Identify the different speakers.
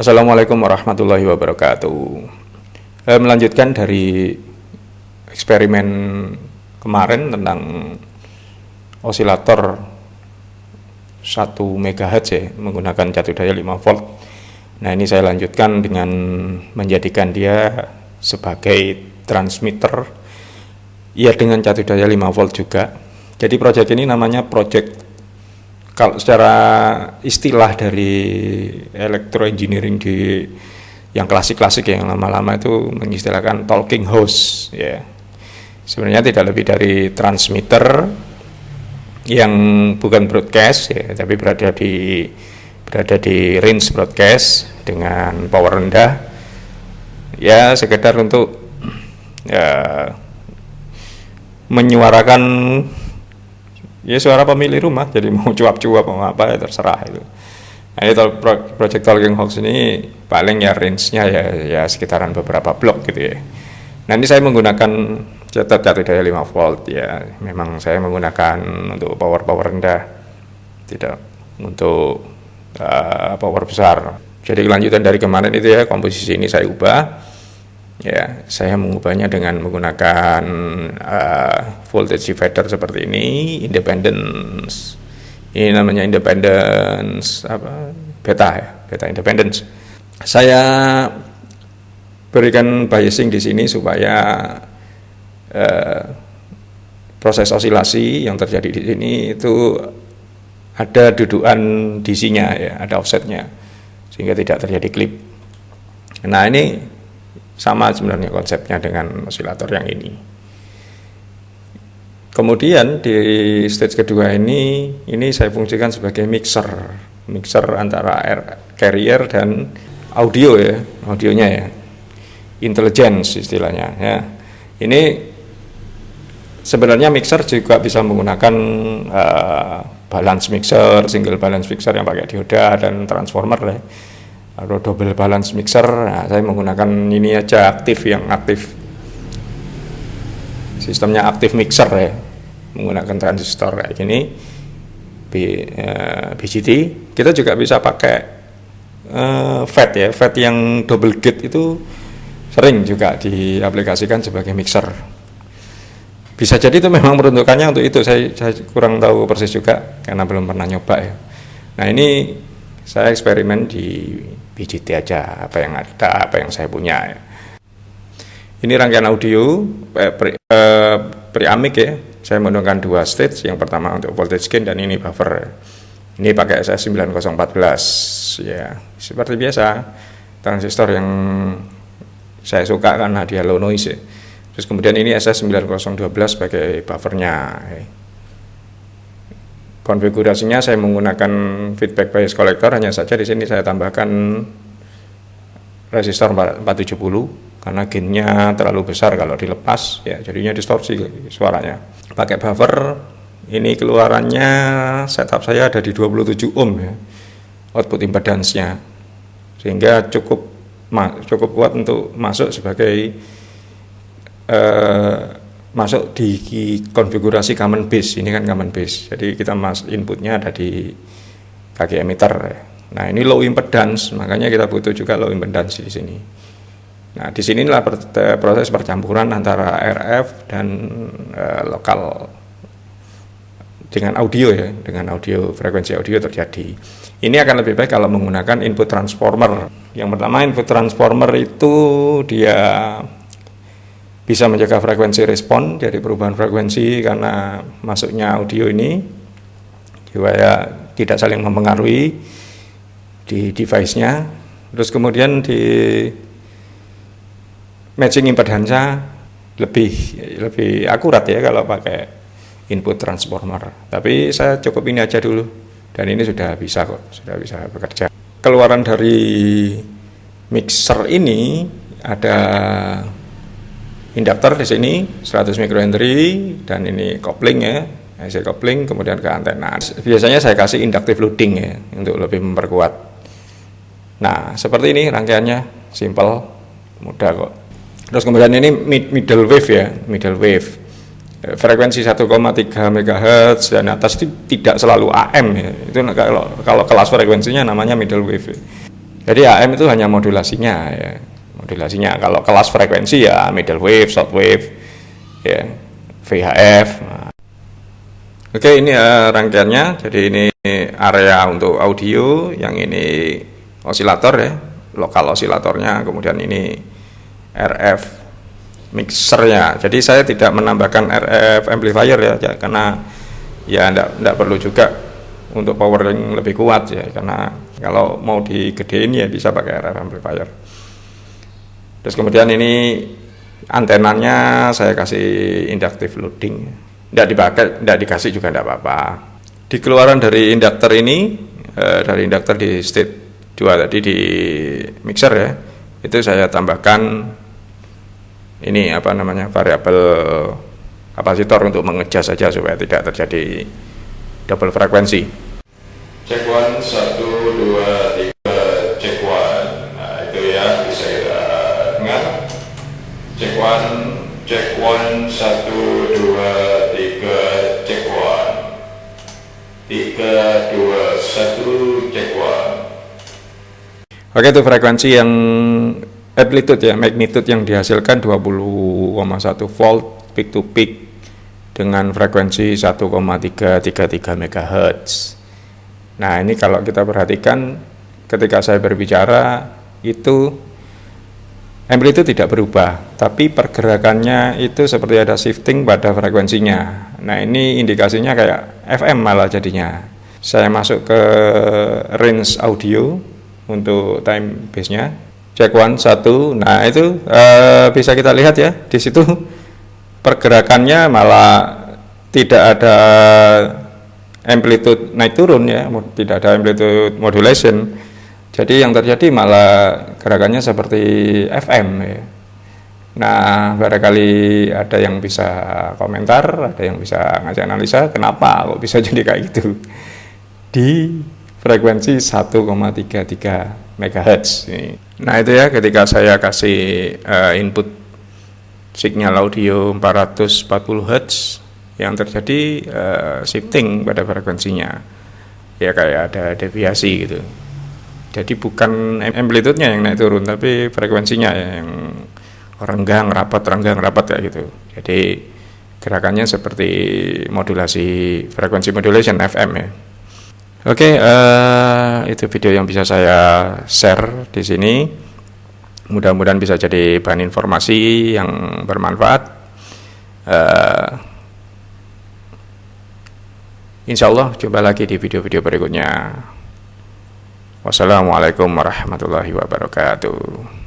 Speaker 1: Assalamualaikum warahmatullahi wabarakatuh. Melanjutkan dari eksperimen kemarin tentang osilator 1 MHz ya, menggunakan catu daya 5 volt. Nah, ini saya lanjutkan dengan menjadikan dia sebagai transmitter ya dengan catu daya 5 volt juga. Jadi proyek ini namanya proyek, kalau secara istilah dari elektroengineering di yang klasik-klasik yang lama-lama itu mengistilahkan talking house ya. Sebenarnya tidak lebih dari transmitter yang bukan broadcast ya, tapi berada di range broadcast dengan power rendah ya, sekedar untuk ya menyuarakan ya suara pemilik rumah. Jadi mau cuap-cuap mau apa ya terserah itu. Nah, ini project talking house ini paling ya range-nya ya sekitaran beberapa blok gitu ya. Nah, ini saya menggunakan catu daya 5 volt ya. Memang saya menggunakan untuk power rendah, tidak untuk power besar. Jadi kelanjutan dari kemarin itu ya, komposisi ini saya ubah. Ya, saya mengubahnya dengan menggunakan voltage divider seperti ini, independence. Ini namanya independence beta independence. Saya berikan biasing di sini supaya proses osilasi yang terjadi di sini itu ada dudukan DC-nya ya, ada offsetnya sehingga tidak terjadi klip. Nah, ini sama sebenarnya konsepnya dengan osilator yang ini. Kemudian di stage kedua ini saya fungsikan sebagai mixer antara carrier dan audio ya, audionya ya, intelligence istilahnya ya. Ini sebenarnya mixer juga bisa menggunakan balance mixer, single balance mixer yang pakai dioda dan transformer ya, atau double balance mixer. Nah, saya menggunakan ini aja aktif sistemnya aktif mixer ya, menggunakan transistor kayak gini BGT. Kita juga bisa pakai FET yang double gate, itu sering juga diaplikasikan sebagai mixer. Bisa jadi itu memang peruntukannya untuk itu, saya kurang tahu persis juga karena belum pernah nyoba ya. Nah, ini saya eksperimen di BGT aja, apa yang ada, apa yang saya punya ya. Ini rangkaian audio preamik ya. Saya menggunakan 2 stage, yang pertama untuk voltage gain dan ini buffer. Ini pakai SS9014 ya, seperti biasa transistor yang saya suka karena dia low noise ya. Terus kemudian ini SS9012 sebagai buffernya ya. Konfigurasinya saya menggunakan feedback bias collector, hanya saja di sini saya tambahkan resistor 470 karena gainnya terlalu besar kalau dilepas ya, jadinya distorsi suaranya. Pakai buffer, ini keluarannya setup saya ada di 27 ohm ya, output impedance-nya, sehingga cukup kuat untuk masuk sebagai masuk di konfigurasi common base. Ini kan common base, jadi kita inputnya ada di kaki emitter. Nah, ini low impedance, makanya kita butuh juga low impedance di sini. Nah, di sinilah proses percampuran antara RF dan lokal dengan audio ya, dengan audio, frekuensi audio terjadi. Ini akan lebih baik kalau menggunakan input transformer. Yang pertama, input transformer itu dia bisa menjaga frekuensi respon dari perubahan frekuensi karena masuknya audio ini supaya tidak saling mempengaruhi di device-nya. Terus kemudian di matching impedance lebih akurat ya kalau pakai input transformer. Tapi saya cukup ini aja dulu dan ini sudah bisa bekerja. Keluaran dari mixer ini ada induktor di sini 100 microhenry dan ini kopling ya, IC kopling, kemudian ke antena. Biasanya saya kasih inductive loading ya untuk lebih memperkuat. Nah, seperti ini rangkaiannya, simple, mudah kok. Terus kemudian ini middle wave. Frekuensi 1,3 MHz dan atas itu tidak selalu AM ya. Itu kalau kelas frekuensinya namanya middle wave. Ya. Jadi AM itu hanya modulasinya ya. Modulasinya kalau kelas frekuensi ya middle wave, short wave, ya VHF. Nah. Oke, ini rangkaiannya. Jadi ini area untuk audio, yang ini osilator ya, lokal osilatornya, kemudian ini RF mixernya. Jadi saya tidak menambahkan RF amplifier ya, karena ya enggak perlu juga untuk powering lebih kuat ya, karena kalau mau digedein ya bisa pakai RF amplifier. Terus kemudian ini antenanya saya kasih inductive loading, enggak dikasih juga enggak apa-apa. Di keluaran dari induktor ini, dari induktor di state 2 tadi di mixer ya, itu saya tambahkan ini variabel kapasitor untuk mengejas saja supaya tidak terjadi double frekuensi. Check 1, 1, 2, 3, check 1. Nah itu ya, bisa kita dengar. Check 1, check 1, 1, 2, 3, check 1. 3, 2, 1, check 1. Oke, itu frekuensi yang amplitude ya, magnitude yang dihasilkan 20,1 volt peak to peak dengan frekuensi 1,333 MHz. Nah, ini kalau kita perhatikan ketika saya berbicara itu amplitude tidak berubah, tapi pergerakannya itu seperti ada shifting pada frekuensinya. Nah, ini indikasinya kayak FM malah jadinya. Saya masuk ke range audio untuk time base-nya. Check 1, 1. Nah, itu bisa kita lihat ya, di situ pergerakannya malah tidak ada amplitude naik turun ya, tidak ada amplitude modulation. Jadi yang terjadi malah gerakannya seperti FM ya. Nah, barangkali ada yang bisa komentar, ada yang bisa ngasih analisa kenapa kok bisa jadi kayak gitu di frekuensi 1,33 MHz. Nah, itu ya, ketika saya kasih input signal audio 440 Hz, yang terjadi shifting pada frekuensinya ya, kayak ada deviasi gitu. Jadi bukan amplitude-nya yang naik turun, tapi frekuensinya yang renggang rapat kayak gitu. Jadi gerakannya seperti modulasi frekuensi modulation FM ya. Oke, itu video yang bisa saya share di sini. Mudah-mudahan bisa jadi bahan informasi yang bermanfaat. Insya Allah coba lagi di video-video berikutnya. Wassalamualaikum warahmatullahi wabarakatuh.